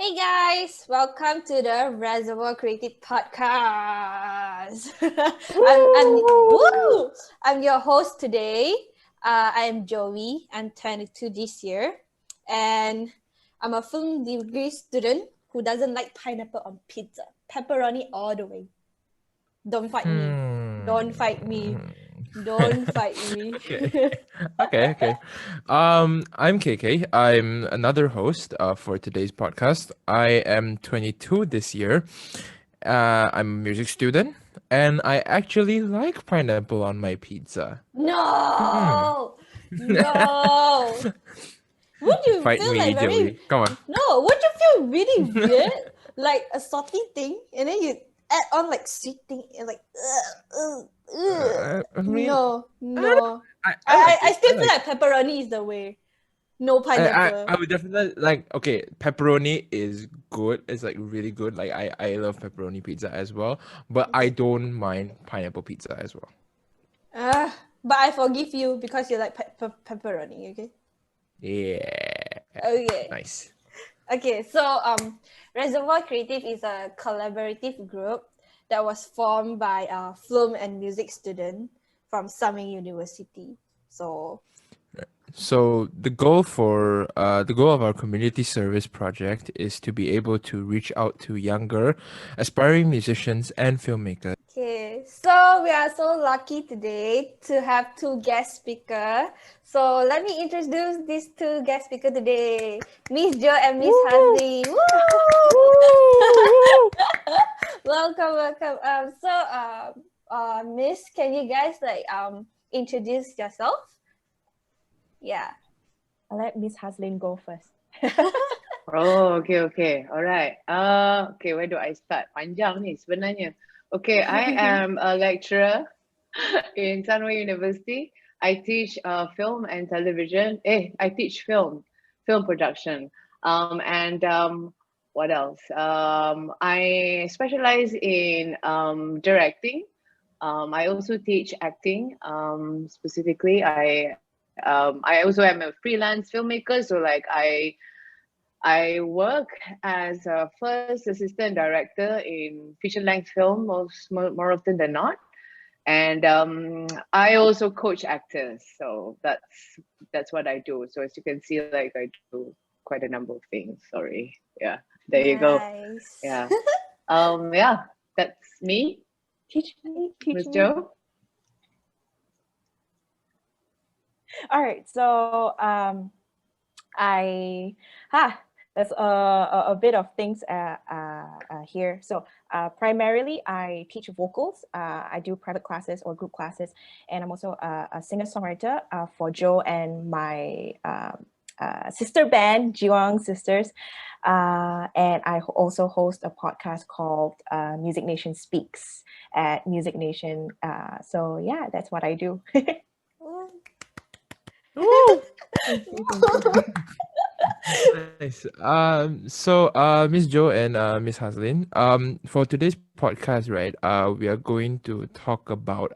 Hey guys, welcome to the Reservoir Creative Podcast. I'm your host today. I am Joey. I'm 22 this year, and I'm a film degree student who doesn't like pineapple on pizza. Pepperoni all the way. Don't fight me. Don't fight me. Don't fight me. Okay. Okay. I'm KK. I'm another host for today's podcast. I am 22 this year. I'm a music student, and I actually like pineapple on my pizza. No, no. Would you Fight feel like me, very Joey. Come on. no? Would you feel really weird, like a salty thing, and then you add on like sweet thing, and like I mean, no, I, don't- no. I like I it. I still feel like like pepperoni is the way. No I pineapple. would definitely like okay, pepperoni is good. It's like really good. Like I love pepperoni pizza as well, but I don't mind pineapple pizza as well. But I forgive you because you like pepperoni. Okay. Yeah. Okay. Nice. Okay, so Reservoir Creative is a collaborative group that was formed by a film and music student from Salam University. So So the goal of our community service project is to be able to reach out to younger aspiring musicians and filmmakers. okay, so we are so lucky today to have two guest speakers. So let me introduce these two guest speakers today, Miss Jo and Miss Hazlin. Welcome, welcome. Miss, can you guys introduce yourself? Yeah. I'll let Miss Hazlin go first. Oh, okay. All right. Okay, where do I start? Panjang ni sebenarnya. Okay, I am a lecturer in Sunway University. I teach film and television. I teach film production. What else? I specialize in directing. I also teach acting. Specifically, I also am a freelance filmmaker. So like I work as a first assistant director in feature-length film more often than not, and I also coach actors. So that's what I do. So as you can see, like I do quite a number of things. Sorry, yeah. There you go. Nice. Yeah. That's me, Teach me. Miss Jo. All right. So there's a bit of things here. So primarily, I teach vocals. I do private classes or group classes, and I'm also a singer-songwriter for Jo and my sister band, Jiwang Sisters. And I also host a podcast called Music Nation Speaks at Music Nation. So yeah, that's what I do. Nice. Miss Jo and Miss Hazlin, for today's podcast, right, we are going to talk about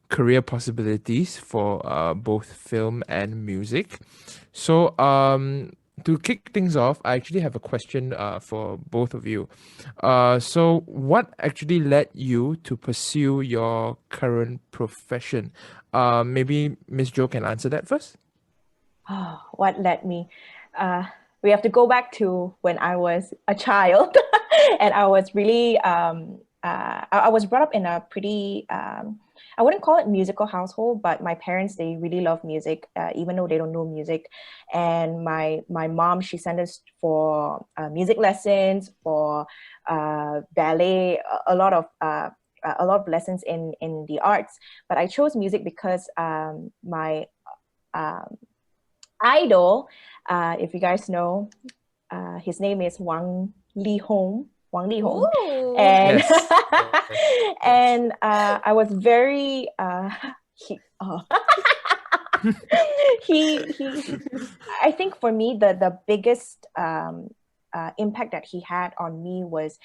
career possibilities for both film and music. So, to kick things off, I actually have a question for both of you. So what actually led you to pursue your current profession? Maybe Miss Jo can answer that first. What led me? We have to go back to when I was a child, and I was really I was brought up in a pretty I wouldn't call it musical household, but my parents, they really love music, even though they don't know music. And my mom, she sent us for music lessons, for ballet, a lot of lessons in the arts. But I chose music because my idol, if you guys know, his name is Wang Li-hong. Ooh. And Yes. and I was very he I think for me the biggest impact that he had on me was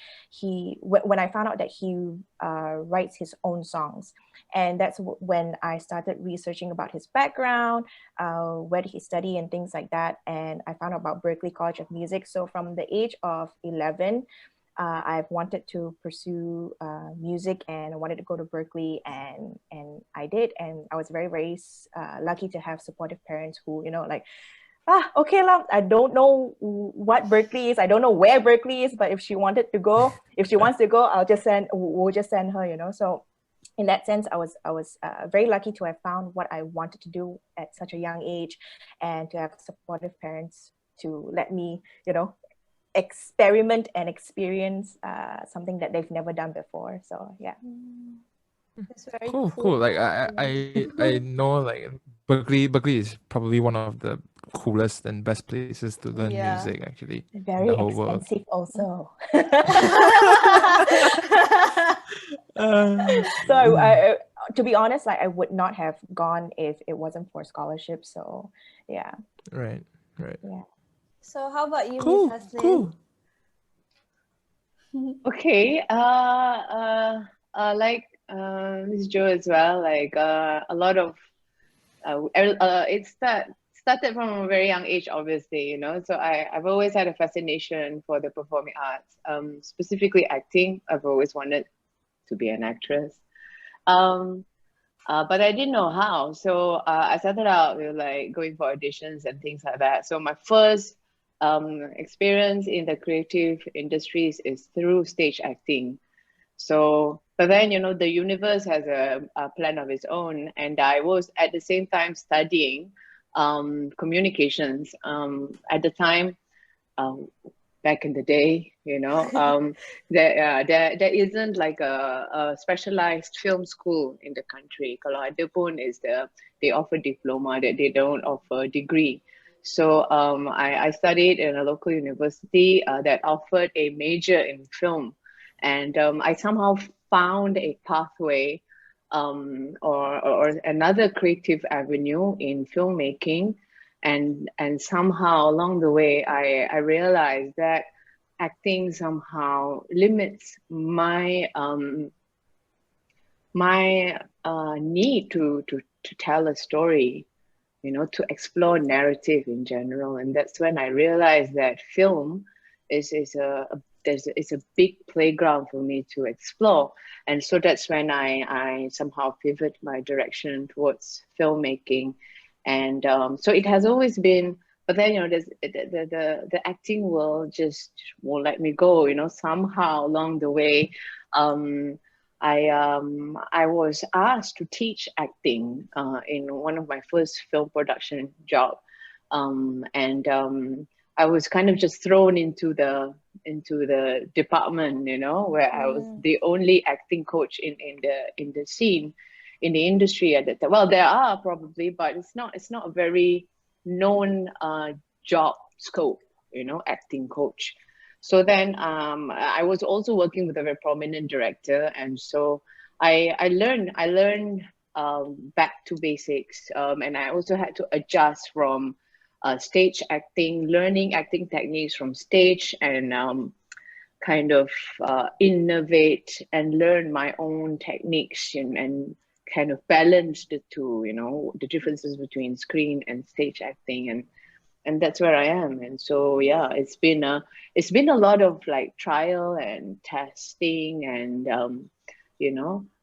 when I found out that he writes his own songs. And that's when I started researching about his background, where did he study and things like that. And I found out about Berklee College of Music. So from the age of 11, I've wanted to pursue music, and I wanted to go to Berklee, and I did. And I was very, very lucky to have supportive parents who, like, okay, love, I don't know what Berklee is. I don't know where Berklee is, but if she wants to go, we'll just send her, So in that sense, I was very lucky to have found what I wanted to do at such a young age, and to have supportive parents to let me, experiment and experience something that they've never done before. So yeah. That's very Cool. Like I know like Berkeley is probably one of the coolest and best places to learn music actually. Very in the whole world. expensive also. So I, to be honest, like I would not have gone if it wasn't for scholarship. So yeah. Right. Yeah. So how about you, Cool. Miss Hazlin? Cool. Okay. Like Miss Jo as well. Like a lot of it started from a very young age, obviously. So I've always had a fascination for the performing arts, specifically acting. I've always wanted to be an actress, but I didn't know how. So I started out with like going for auditions and things like that. So my first experience in the creative industries is through stage acting. So, but then, the universe has a plan of its own. And I was at the same time studying communications. At the time, back in the day, there isn't like a specialized film school in the country. Kalau ada pun they offer diploma, that they don't offer degree. So I studied in a local university that offered a major in film. And I somehow found a pathway or another creative avenue in filmmaking. And somehow along the way, I realized that acting somehow limits my need to tell a story, to explore narrative in general. And that's when I realized that film is a big playground for me to explore. And so that's when I somehow pivot my direction towards filmmaking. And so it has always been, but then there's the acting world just won't let me go. Somehow along the way, I was asked to teach acting in one of my first film production job, and I was kind of just thrown into the department, where I was the only acting coach in the scene, in the industry at that time. Well, there are probably, but it's not a very known job scope, acting coach. So then I was also working with a very prominent director, and so I learned back to basics, and I also had to adjust from stage acting, learning acting techniques from stage, and kind of innovate and learn my own techniques and kind of balance the two, the differences between screen and stage acting, and that's where I am. And so yeah, it's been a lot of like trial and testing, and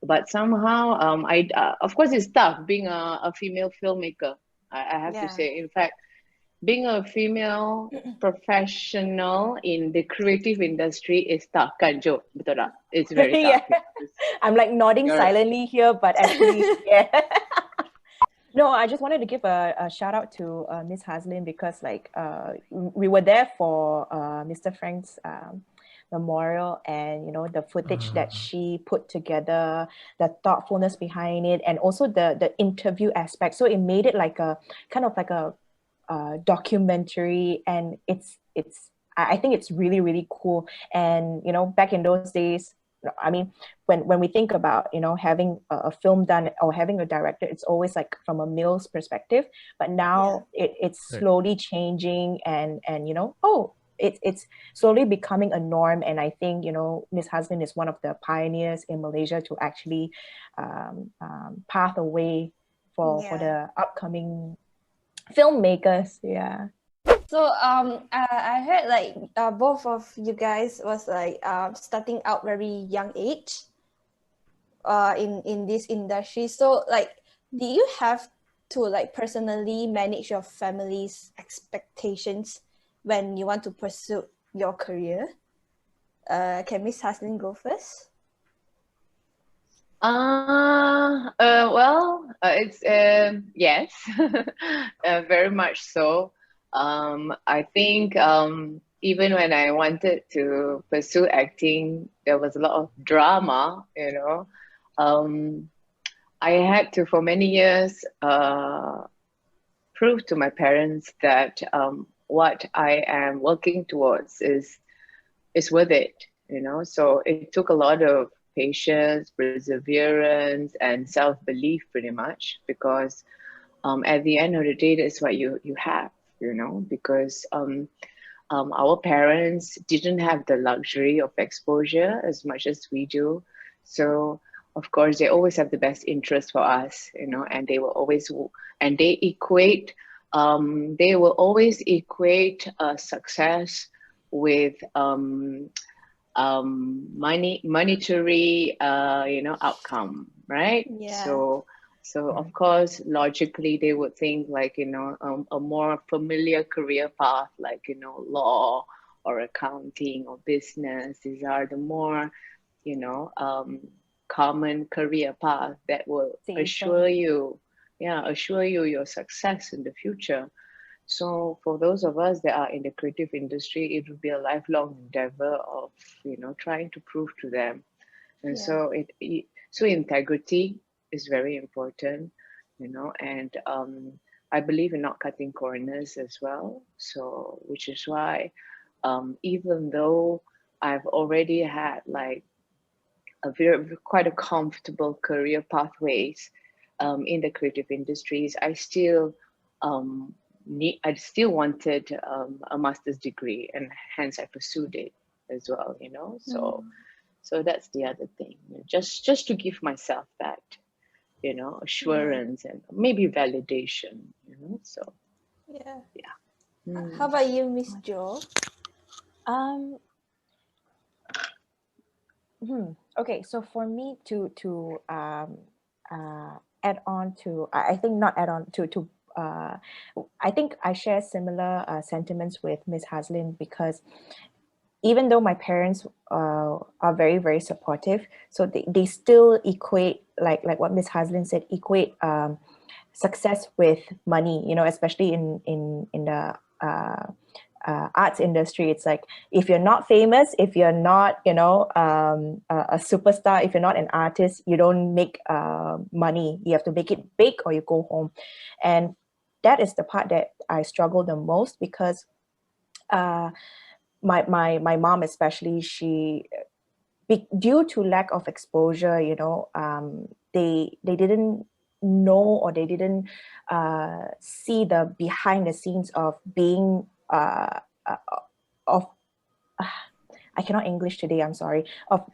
but somehow I of course it's tough being a female filmmaker. I have to say, in fact, being a female professional in the creative industry is tough, kan Jo? Betul tak? It's very tough. I'm like nodding silently here, but actually, yeah. No, I just wanted to give a shout out to Miss Hazlin, because like we were there for Mr. Frank's memorial, and the footage that she put together, the thoughtfulness behind it, and also the interview aspect. So it made it like a kind of like a documentary, and I think it's really, really cool. And back in those days, I mean, when we think about having a film done or having a director, it's always like from a male's perspective. But now it's slowly changing, and it's slowly becoming a norm. And I think, you know, Miss Hazlin is one of the pioneers in Malaysia to actually path a way for the upcoming filmmakers. Yeah. So I heard like both of you guys was like starting out very young age in this industry. So like, do you have to like personally manage your family's expectations when you want to pursue your career? Can Miss Haslin go first? Well, it's yes, very much so. I think even when I wanted to pursue acting, there was a lot of drama, you know. I had to, for many years, prove to my parents that what I am working towards is worth it, you know. So it took a lot of patience, perseverance, and self-belief, pretty much, because at the end of the day, that's what you have, you know, because our parents didn't have the luxury of exposure as much as we do. So of course they always have the best interest for us, you know, and they will always, and they equate, they will always equate success with monetary you know, outcome, right? Yeah. So of course logically they would think like, you know, a more familiar career path like, you know, law or accounting or business, these are the more, you know, common career path that will assure you your success in the future. So for those of us that are in the creative industry, it will be a lifelong endeavor of, you know, trying to prove to them. And so so integrity is very important, you know, and I believe in not cutting corners as well. So which is why even though I've already had like quite a comfortable career pathways in the creative industries, I still I still wanted a master's degree, and hence I pursued it as well, you know. So that's the other thing, just to give myself that, you know, assurance and maybe validation, you know. So yeah. Mm. How about you, Miss Jo? Okay, so for me to add on to, I think not add on to I think I share similar sentiments with Miss Hazlin, because even though my parents are very, very supportive, so they still equate, like what Miss Hazlin said, equate success with money, you know, especially in the arts industry. It's like, if you're not famous, if you're not, you know, a superstar, if you're not an artist, you don't make money. You have to make it big or you go home. And that is the part that I struggle the most, because my mom especially, she, due to lack of exposure, you know, they didn't know, or they didn't see the behind the scenes of being of I cannot English today, I'm sorry, of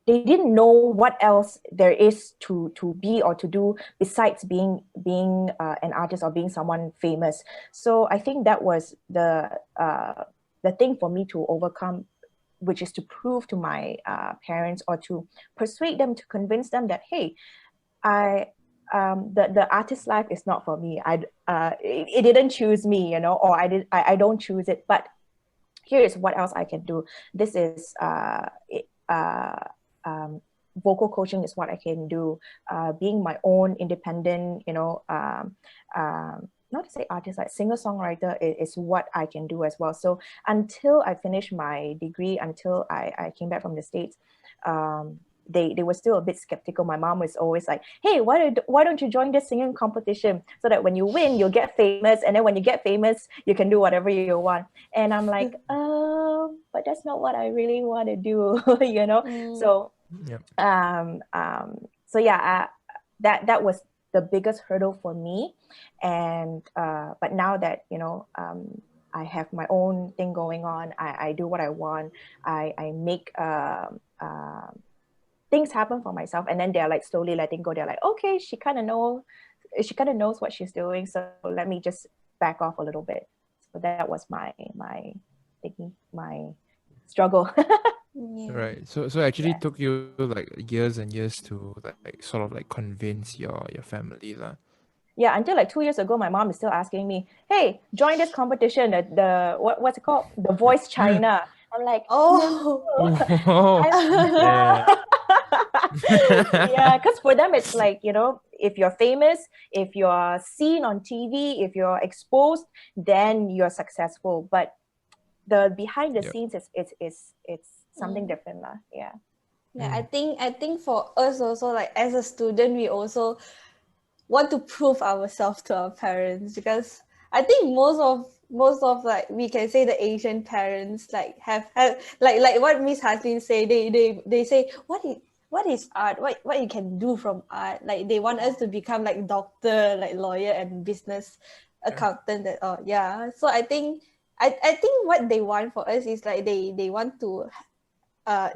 they didn't know what else there is to be or to do besides being an artist or being someone famous. So I think that was the thing for me to overcome, which is to prove to my parents, or to persuade them, to convince them that, hey, the artist life is not for me. It didn't choose me, you know, or I don't choose it. But here is what else I can do. This is vocal coaching is what I can do. Being my own independent, you know, not to say artist, like singer-songwriter is what I can do as well. So until I finished my degree, until I came back from the States, they were still a bit skeptical. My mom was always like, hey, why don't you join this singing competition, so that when you win, you'll get famous, and then when you get famous, you can do whatever you want. And I'm like, but that's not what I really want to do, you know. So Yep. so yeah, that was the biggest hurdle for me. And but now that, you know, I have my own thing going on, I do what I want, I make things happen for myself, and then they're like slowly letting go. They're like, okay, she kind of knows what she's doing, so let me just back off a little bit. So that was my thinking, my struggle. Yeah. Right. So actually took you like years and years to like sort of like convince your family lah. Yeah, until like 2 years ago, my mom is still asking me, "Hey, join this competition, what's it called, The Voice China." I'm like, Oh. Wow. I, Yeah. yeah, because for them it's like, you know, if you're famous, if you're seen on TV, if you're exposed, then you're successful. But the behind the Yep. scenes it's something different lah. Yeah. Yeah, I think for us also, like as a student, we also want to prove ourselves to our parents, because I think most of like, we can say, the Asian parents like have like what Miss Hazlin say, they say what is art, what you can do from art, like they want us to become like doctor, like lawyer and business accountant, that yeah. So I think I think what they want for us is like they want to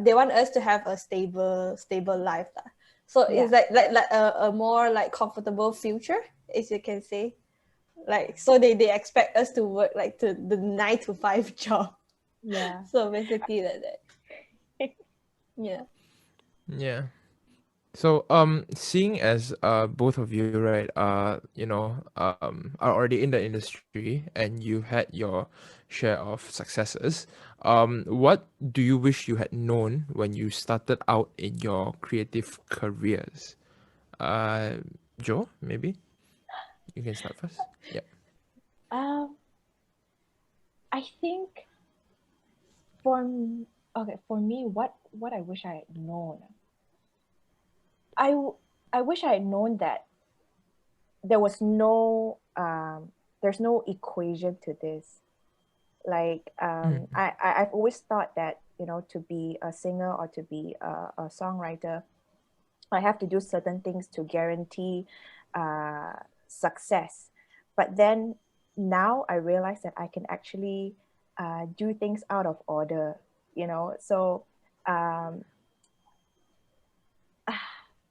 they want us to have a stable life lah. So it's like a more like comfortable future, as you can say. Like, so they expect us to work like to the 9 to 5 job. Yeah. So basically like that. Yeah. Yeah. So seeing as both of you, right, you know, are already in the industry and you had your share of successes, what do you wish you had known when you started out in your creative careers? Joe, maybe you can start first. Yeah. um I think for for me, what I wish I had known, I wish I had known that there was no there's no equation to this. Like I've always thought that, you know, to be a singer or to be a songwriter, I have to do certain things to guarantee success. But then now I realize that I can actually do things out of order, you know. So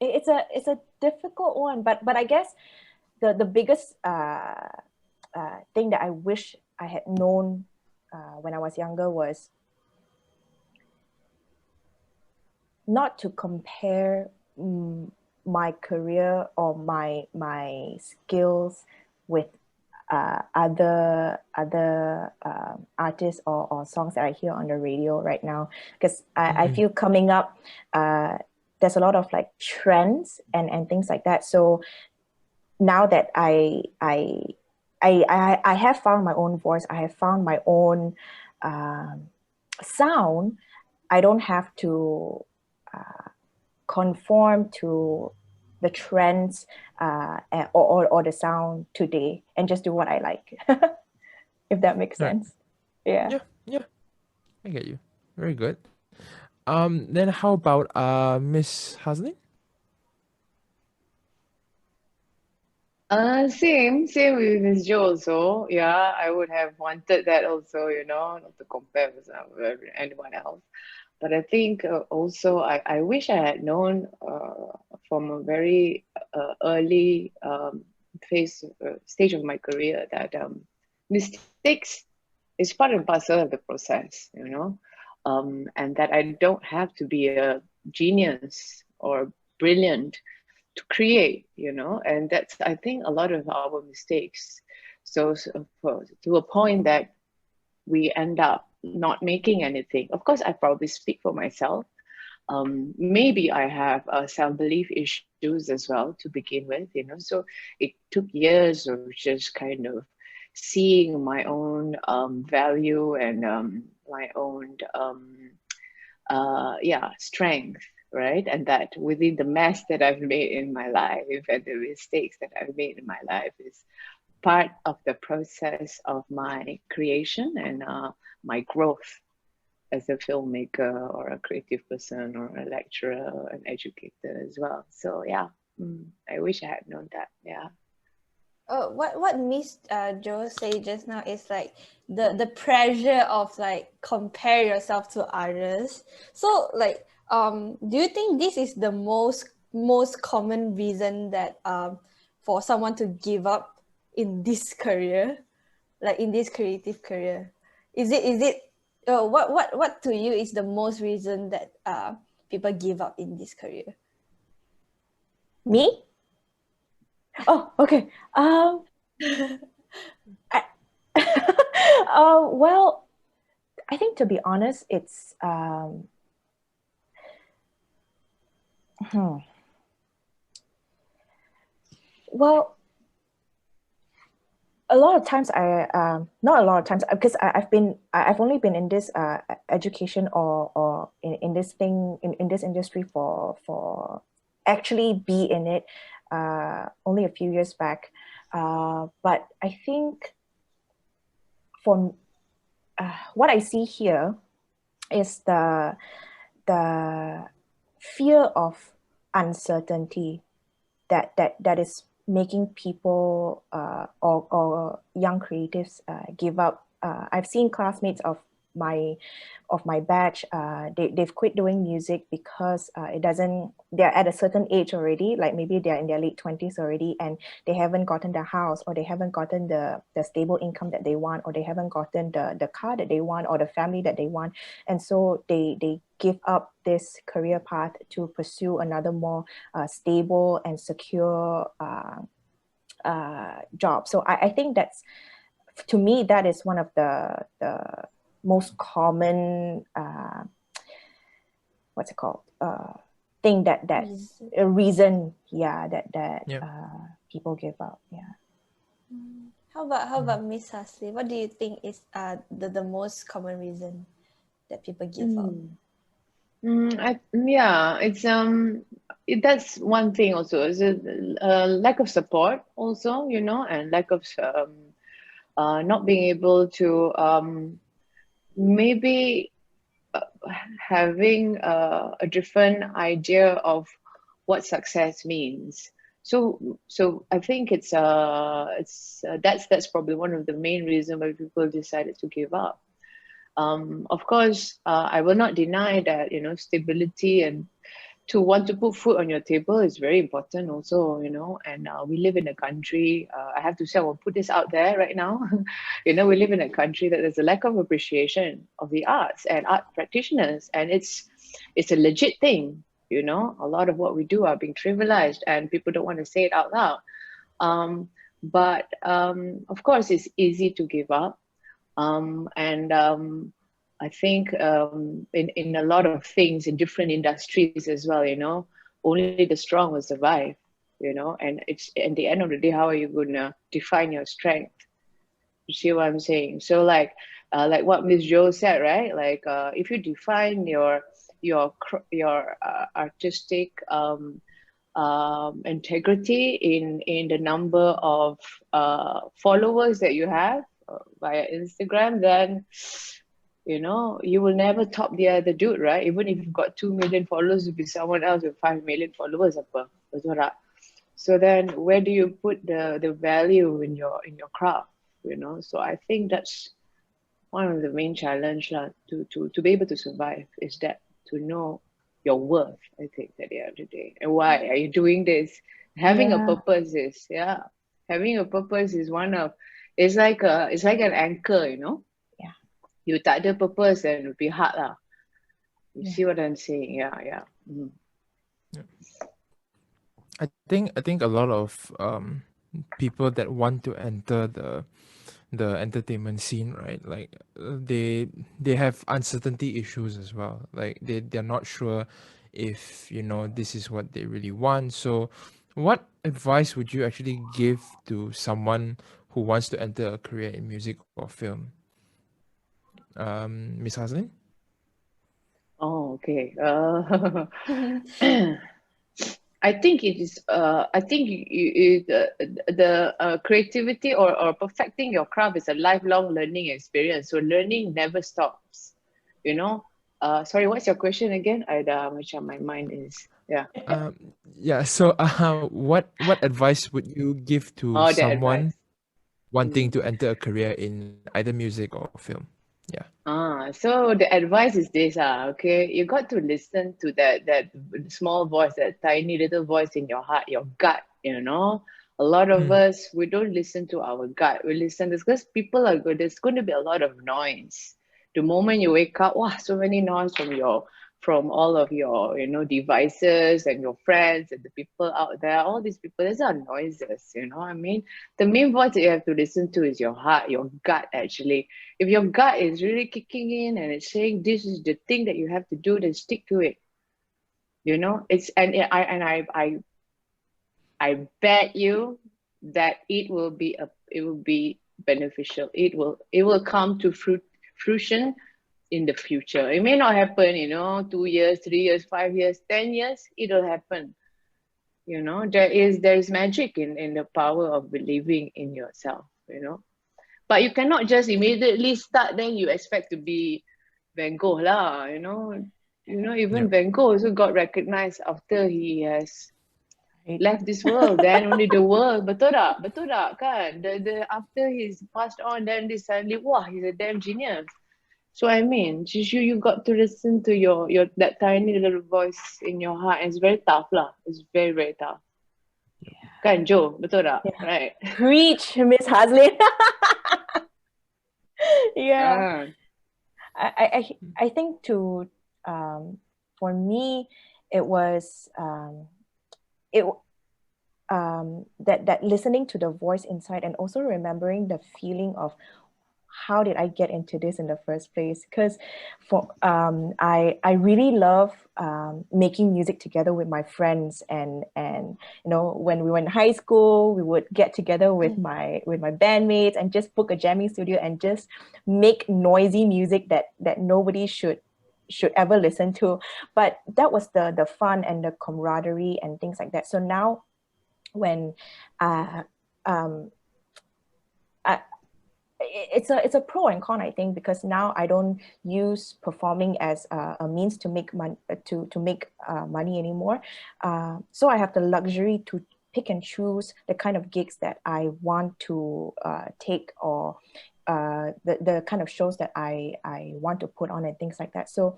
it's a difficult one, but I guess the biggest thing that I wish I had known when I was younger was not to compare my career or my skills with other artists or songs that I hear on the radio right now, because I feel coming up there's a lot of like trends and things like that. So now that I have found my own voice, I have found my own sound, I don't have to conform to the trends or the sound today, and just do what I like. If that makes Right. sense. Yeah. Yeah. I get you. Very good. Then how about Miss Haslin? Same with Miss Jo also. Yeah, I would have wanted that also, you know, not to compare with anyone else. But I think also I wish I had known from a very early stage of my career that mistakes is part and parcel of the process, you know, and that I don't have to be a genius or brilliant to create, you know, and that's, I think, a lot of our mistakes. So to a point that we end up not making anything. Of course, I probably speak for myself. Maybe I have self-belief issues as well to begin with, you know, so it took years of just kind of seeing my own value and my own strength, right? And that within the mess that I've made in my life and the mistakes that I've made in my life is part of the process of my creation and my growth as a filmmaker or a creative person or a lecturer or an educator as well. So yeah, I wish I had known that. Yeah. What Miss Jo said just now is like the pressure of like compare yourself to others. So like do you think this is the most common reason that for someone to give up in this career, like in this creative career? Is it what to you is the most reason that people give up in this career? Me? Oh, okay. I, well, I think to be honest, it's well, a lot of times not a lot of times, because I've only been in this education or in this thing in this industry for actually be in it only a few years back, but I think for what I see here is the fear of uncertainty that is making people or young creatives give up. I've seen classmates of my batch, they've quit doing music because they're at a certain age already, like maybe they're in their late 20s already, and they haven't gotten the house, or they haven't gotten the stable income that they want, or they haven't gotten the car that they want, or the family that they want. And so they give up this career path to pursue another more stable and secure job. So I think that's, to me, that is one of the most common what's it called thing that a reason, yeah, that people give up. Yeah. How about Miss Hazlin? What do you think is the most common reason that people give up? It's that's one thing also. Is a lack of support also, and lack of not being able to maybe having a different idea of what success means. So I think it's that's probably one of the main reasons why people decided to give up. Of course, I will not deny that stability and to want to put food on your table is very important also, and we live in a country, I have to say, I will put this out there right now. We live in a country that there's a lack of appreciation of the arts and art practitioners, and it's a legit thing. A lot of what we do are being trivialized and people don't want to say it out loud. But of course, it's easy to give up. I think in a lot of things in different industries as well, only the strong will survive, and it's at the end of the day, how are you going to define your strength? You see what I'm saying? So like what Miss Jo said, right? Like if you define your artistic integrity in the number of followers that you have via Instagram, then you will never top the other dude, right? Even if you've got 2 million followers, you'll be someone else with 5 million followers. So then where do you put the value in your craft? So I think that's one of the main challenge to be able to survive, is that to know your worth, I think, at the end of the day. And why are you doing this? Having a purpose is, having a purpose is it's like an anchor, Yeah. You tak ada purpose, then it would be hard lah. You see what I'm saying? Yeah. I think a lot of people that want to enter the entertainment scene, right? Like they have uncertainty issues as well. Like they're not sure if this is what they really want. So what advice would you actually give to someone who wants to enter a career in music or film? Miss Hazlin? Oh, okay. I think it is. I think the creativity or perfecting your craft is a lifelong learning experience. So learning never stops. Sorry, what's your question again? I dah macam my mind is, yeah. Yeah. So, what advice would you give to Oh, the someone advice. wanting to enter a career in either music or film? Yeah. So the advice is this, okay, you got to listen to that small voice, that tiny little voice in your heart, your gut, you know. A lot of us, we don't listen to our gut. We listen because people are good. There's going to be a lot of noise. The moment you wake up, wow, so many noise from all of your, you know, devices and your friends and the people out there. All these people, these are noises, you know what I mean? The main voice that you have to listen to is your heart, your gut, actually. If your gut is really kicking in and it's saying this is the thing that you have to do, then stick to it. You know, I bet you that it will be beneficial. It will come to fruition in the future. It may not happen, you know, 2 years, 3 years, 5 years, 10 years. It'll happen. You know, there is magic in the power of believing in yourself. You know. But you cannot just immediately start, then you expect to be Van Gogh lah, you know. Even Yep. Van Gogh also got recognized after he has Right. left this world. Then only the world, betul tak? Betul tak kan? The after he's passed on, then they suddenly, wow, he's a damn genius. So I mean, you got to listen to your that tiny little voice in your heart. And it's very tough lah. It's very, very tough. Kan Jo, betul tak? Yeah. Right. Preach, Miss Hazlin. Yeah. I think for me it was that listening to the voice inside and also remembering the feeling of how did I get into this in the first place? Because I really love making music together with my friends, and you know, when we were in high school, we would get together with my bandmates and just book a jamming studio and just make noisy music that nobody should ever listen to. But that was the fun and the camaraderie and things like that. So now when it's a pro and con, I think, because now I don't use performing as a means to make money money anymore. So I have the luxury to pick and choose the kind of gigs that I want to take, or the kind of shows that I want to put on and things like that. So,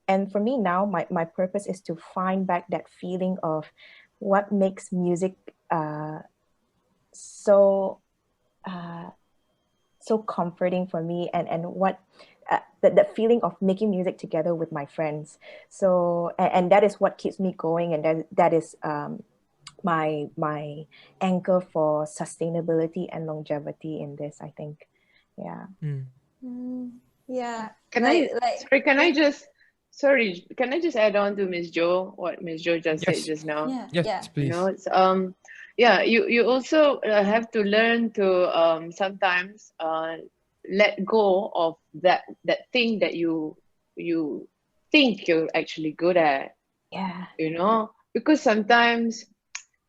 and for me now, my purpose is to find back that feeling of what makes music so comforting for me, and what the feeling of making music together with my friends. So and that is what keeps me going, and that is my anchor for sustainability and longevity in this, I think. Yeah. Yeah. Can I just add on to Miss Jo, what Miss Jo just said Yes. just now? Yeah. Yes, You please. know, it's, you also have to learn to sometimes let go of that thing that you think you're actually good at. Yeah. You know, because sometimes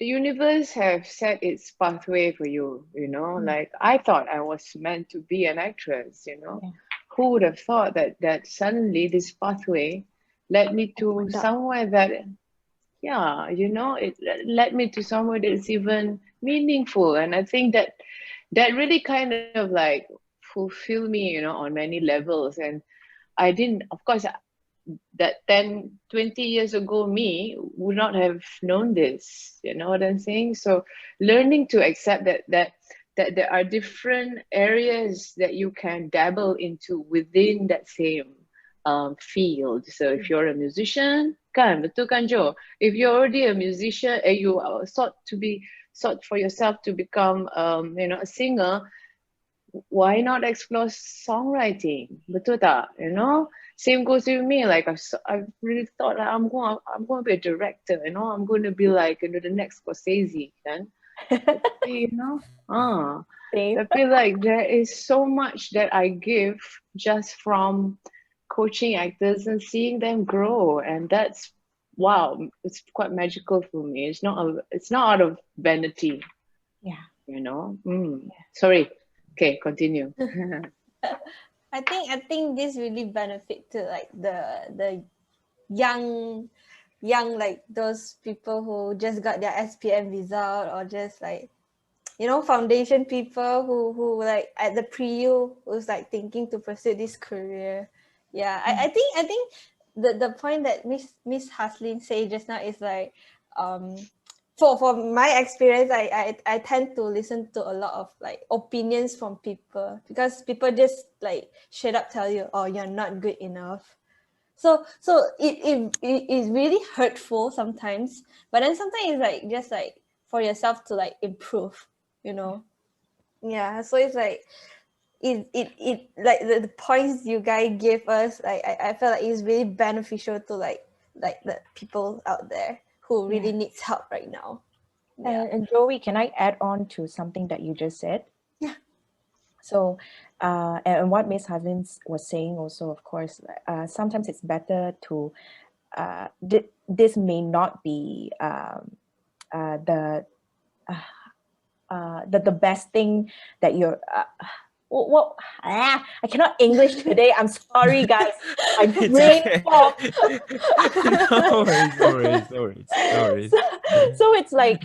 the universe have set its pathway for you. You know, like I thought I was meant to be an actress. You know, Yeah. who would have thought that suddenly this pathway led me to somewhere that, yeah, you know, it led me to somewhere that's even meaningful. And I think that really kind of like fulfilled me, you know, on many levels. And I didn't, of course, that 10, 20 years ago me would not have known this, you know what I'm saying? So learning to accept that there are different areas that you can dabble into within that same field. So if you're a musician, kan, betul kan Jo? If you're already a musician and you sought for yourself to become you know, a singer, why not explore songwriting? Betul tak? You know, same goes with me. Like I've really thought like I'm going to be a director. You know, I'm going to be like, you know, the next Scorsese, kan? You know, Same. I feel like there is so much that I give just from coaching actors and seeing them grow, and that's, wow, it's quite magical for me. It's not out of vanity. Yeah. You know. Sorry. Okay, continue. I think this really benefit to like the young like those people who just got their SPM result, or just like, you know, foundation people who like at the pre-U who's like thinking to pursue this career. Yeah, I think the point that Miss Haslin said just now is like, for my experience, I tend to listen to a lot of like opinions from people, because people just like straight up tell you, oh, you're not good enough. So it is really hurtful sometimes, but then sometimes it's like just like for yourself to like improve, you know. Yeah, so it's like it like the points you guys gave us, like I feel like it's really beneficial to like the people out there who really needs help right now. Yeah. And Joey, can I add on to something that you just said? Yeah. So, and what Miss Hazlin was saying also, of course, sometimes it's better to, this may not be the best thing that you're, I cannot English today. I'm sorry, guys. My brain fog. No worries. So it's like,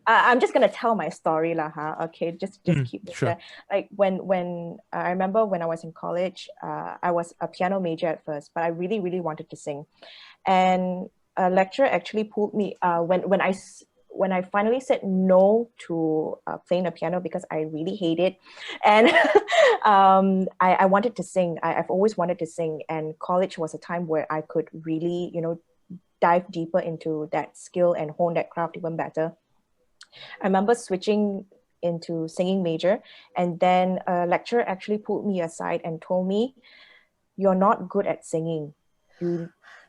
I'm just gonna tell my story lah, huh? Okay, just keep this sure. there. Like when I remember when I was in college, I was a piano major at first, but I really wanted to sing, and a lecturer actually pulled me when I finally said no to playing the piano because I really hate it, and I wanted to sing. I've always wanted to sing, and college was a time where I could really, you know, dive deeper into that skill and hone that craft even better. I remember switching into singing major, and then a lecturer actually pulled me aside and told me, "You're not good at singing.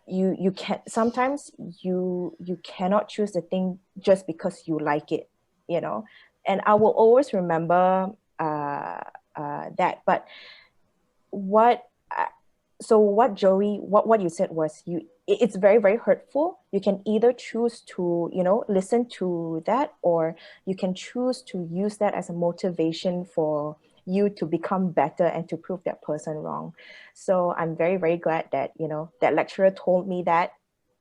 You can sometimes you cannot choose the thing just because you like it, you know." And I will always remember that. But what Joey, what you said was, it's very hurtful. You can either choose to, you know, listen to that, or you can choose to use that as a motivation for you to become better and to prove that person wrong. So I'm very glad that, you know, that lecturer told me that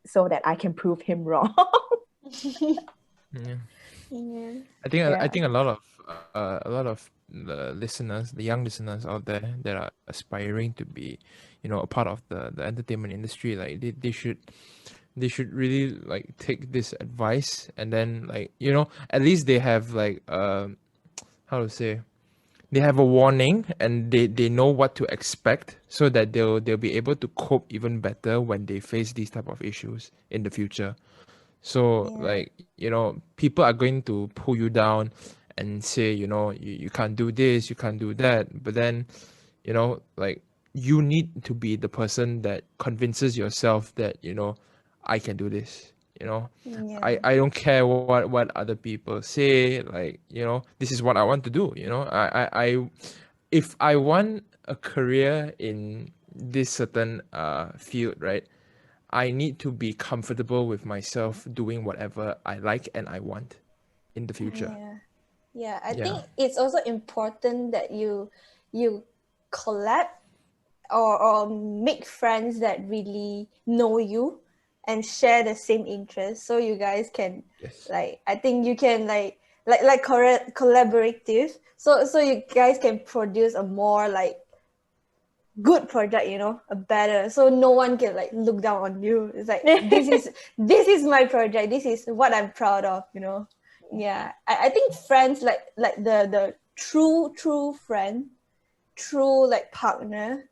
so that I can prove him wrong. Yeah. Yeah. I think a lot of the listeners, the young listeners out there that are aspiring to be, you know, a part of the entertainment industry, like they should really like take this advice, and then, like, you know, at least they have like how to say, they have a warning, and they know what to expect, so that they'll be able to cope even better when they face these type of issues in the future. So, Yeah. like, you know, people are going to pull you down and say, you know, you can't do this, you can't do that. But then, you know, like, you need to be the person that convinces yourself that, you know, I can do this. You know, Yeah. I don't care what other people say. Like, you know, this is what I want to do. You know, if I want a career in this certain field, right, I need to be comfortable with myself doing whatever I like and I want in the future. Yeah, I Yeah. think it's also important that you collab or make friends that really know you and share the same interests, so you guys can, Yes. like, I think you can collaborative, so you guys can produce a more like good project, you know, a better, so no one can like look down on you. It's like, this is my project, this is what I'm proud of, you know. Yeah, I think friends, like the true friend, true like partner,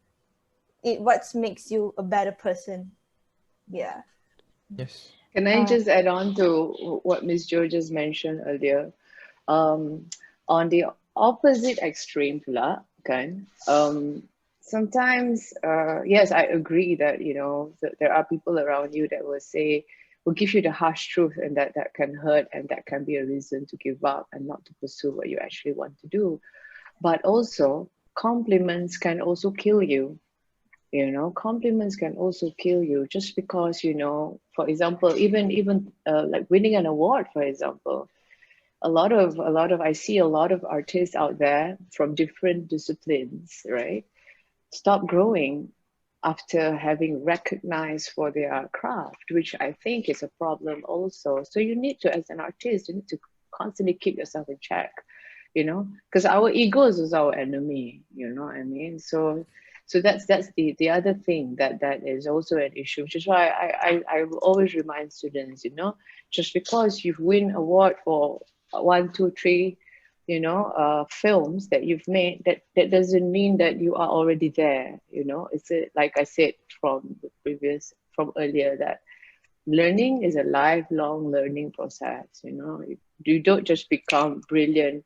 it what makes you a better person. Yeah. Yes. Can I just add on to what Miss Jo just mentioned earlier? On the opposite extreme pula, kan? Sometimes, yes, I agree that, you know, there are people around you that will give you the harsh truth, and that can hurt, and that can be a reason to give up and not to pursue what you actually want to do. But also, compliments can also kill you. You know, compliments can also kill you, just because, you know, for example, even like winning an award, for example. I see a lot of artists out there from different disciplines, right? stop growing after having recognized for their craft, which I think is a problem also. So you need to, as an artist, you need to constantly keep yourself in check, because our egos is our enemy, you know what I mean? So that's the other thing that is also an issue, which is why I will always remind students, just because you've win award for 1, 2, 3, films that you've made, that doesn't mean that you are already there. It's like I said from earlier, that learning is a lifelong learning process. You don't just become brilliant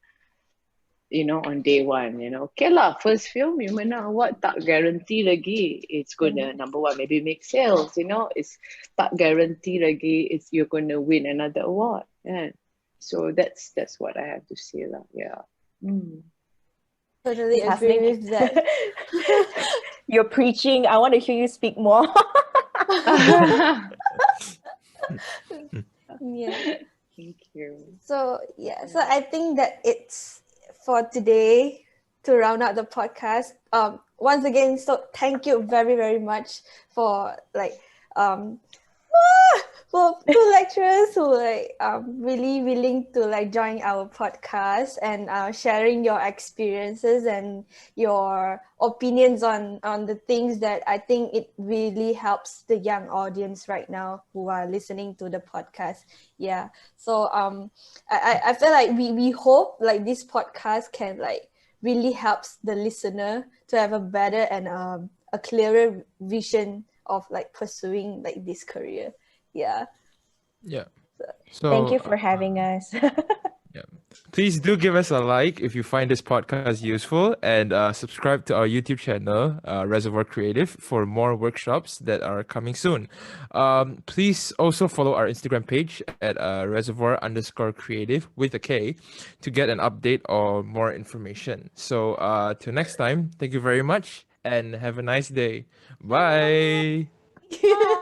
on day one. Okay lah, first film you menang award, tak guarantee lagi it's gonna, number one, maybe make sales. It's tak guarantee lagi you're gonna win another award. Yeah. So that's what I have to say lah. Yeah. Totally agree with that. You're preaching. I want to hear you speak more. Yeah. Thank you. So I think that it's for today to round out the podcast. Once again, so thank you very, very much for for two lecturers who really willing to join our podcast and sharing your experiences and your opinions on the things that I think it really helps the young audience right now who are listening to the podcast. Yeah. So I feel like we hope this podcast can really helps the listener to have a better and a clearer vision of pursuing this career. Yeah. So Thank you for having us. please do give us a like if you find this podcast useful, and subscribe to our YouTube channel, Reservoir Creative, for more workshops that are coming soon. Please also follow our Instagram page at reservoir_creative with a K to get an update or more information. So till next time, thank you very much and have a nice day. Bye. Bye.